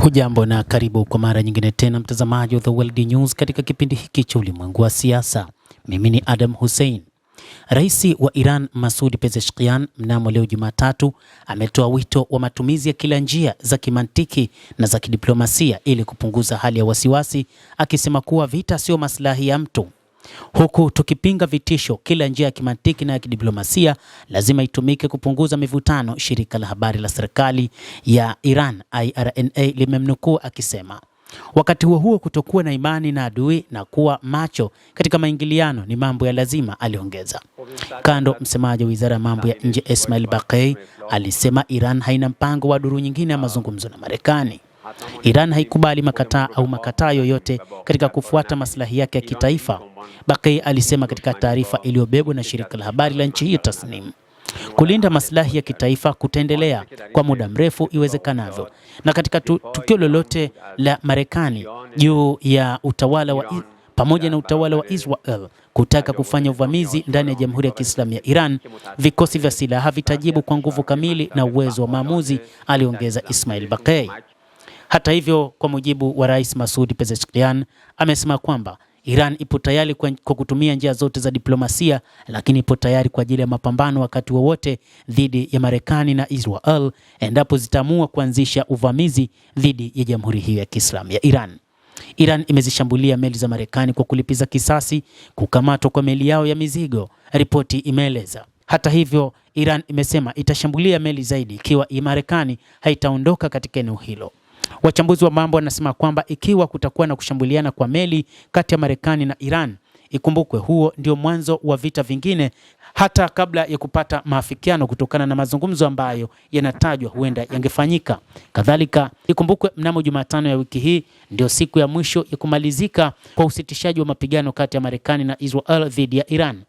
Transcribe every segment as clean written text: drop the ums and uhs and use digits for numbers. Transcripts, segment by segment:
Hujambo na karibu kwa mara nyingine tena mtazamaji wa The World News katika kipindi hiki cha ulimwengu wa siasa. Mimi ni Adam Hussein. Rais wa Iran Masoud Pezeshkian mnamo leo Jumatatu ametoa wito wa matumizi ya kila njia za kimantiki na za kidiplomasia ili kupunguza hali ya wasiwasi, akisema kuwa vita sio maslahi ya mtu. Huku tukipinga vitisho, kila njia ya kimantiki na ya kidiplomasia lazima itumike kupunguza mivutano, shirika la habari la serikali ya Iran IRNA limemnukuu akisema. Wakati huo kutokuwa na imani na adui na kuwa macho katika maingiliano ni mambo ya lazima, aliongeza. Kando, msemaji wa Wizara ya Mambo ya Nje Ismail Baqei alisema Iran haina mpango wa duru nyingine ya mazungumzo na Marekani. Iran haikubali makataa yoyote katika kufuata maslahi yake ya kitaifa, Baqei alisema katika taarifa iliyobebwa na shirika la habari la nchi hiyo Tasnim. Kulinda maslahi ya kitaifa kutaendelea kwa muda mrefu iwezekanavyo, na katika tukio lolote la Marekani juu ya utawala wa pamoja na utawala wa Israel kutaka kufanya uvamizi ndani ya Jamhuri ya Kiislamu ya Iran, vikosi vya silaha vitajibu kwa nguvu kamili na uwezo wa maamuzi, aliongeza Ismail Baqei. Hata hivyo, kwa mujibu wa Rais Masoud Pezeshkian, amesema kwamba Iran ipo tayari kwa kutumia njia zote za diplomasia, lakini ipo tayari kwa ajili ya mapambano wakati wowote dhidi ya Marekani na Israel endapo zitaamua kuanzisha uvamizi dhidi ya Jamhuri hiyo ya Kiislamu ya Iran. Iran imezishambulia meli za Marekani kwa kulipiza kisasi kukamatwa kwa meli yao ya mizigo, ripoti imeeleza. Hata hivyo, Iran imesema itashambulia meli zaidi ikiwa Marekani haitaondoka katika eneo hilo. Wachambuzi wa mambo wanasema kwamba ikiwa kutakuwa na kushambuliana kwa meli kati ya Marekani na Iran, ikumbukwe huo ndio mwanzo wa vita vingine, hata kabla ya kupata maafikiano kutokana na mazungumzo ambayo yanatajwa huenda yangefanyika. Kadhalika, ikumbukwe mnamo Jumatano ya wiki hii ndio siku ya mwisho ya kumalizika kwa usitishaji wa mapigano kati ya Marekani na Israel dhidi ya Iran.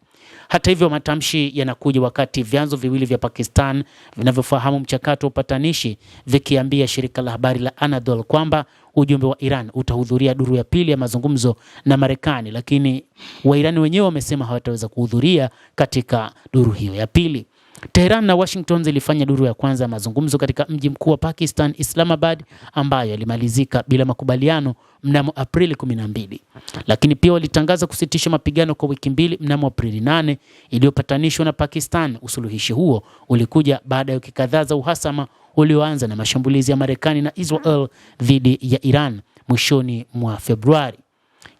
Hata hivyo, matamshi yanakuja wakati vyanzo viwili vya Pakistan vinavyofahamu mchakato wa upatanishi vikiambia shirika la habari la Anadolu kwamba ujumbe wa Iran utahudhuria duru ya pili ya mazungumzo na Marekani, lakini Wairani wenyewe wamesema hawataweza kuhudhuria katika duru hiyo ya pili. Tehran na Washington zilifanya duru ya kwanza ya mazungumzo katika mji mkuu wa Pakistan, Islamabad, ambayo yalimalizika bila makubaliano mnamo Aprili 12. Lakini pia walitangaza kusitisha mapigano kwa wiki mbili mnamo Aprili 8 iliyopatanishwa na Pakistan. Usuluhishi huo ulikuja baada ya wiki kadhaa za uhasama ulioanza na mashambulizi ya Marekani na Israel dhidi ya Iran mwishoni mwa Februari.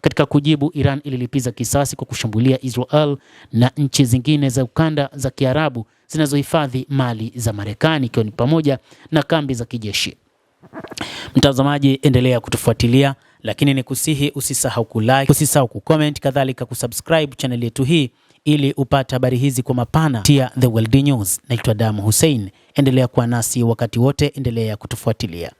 Katika kujibu, Iran ililipiza kisasi kwa kushambulia Israel na nchi zingine za ukanda za Kiarabu zinazohifadhi mali za Marekani, ikiwa ni pamoja na kambi za kijeshi. Mtazamaji, endelea kutufuatilia, lakini nikusihi usisahau kulike, usisahau kucomment, kadhalika kusubscribe channel yetu hii ili upate habari hizi kwa mapana tia The World News. Naitwa Adam Hussein. Endelea kuwa nasi wakati wote, endelea kutufuatilia.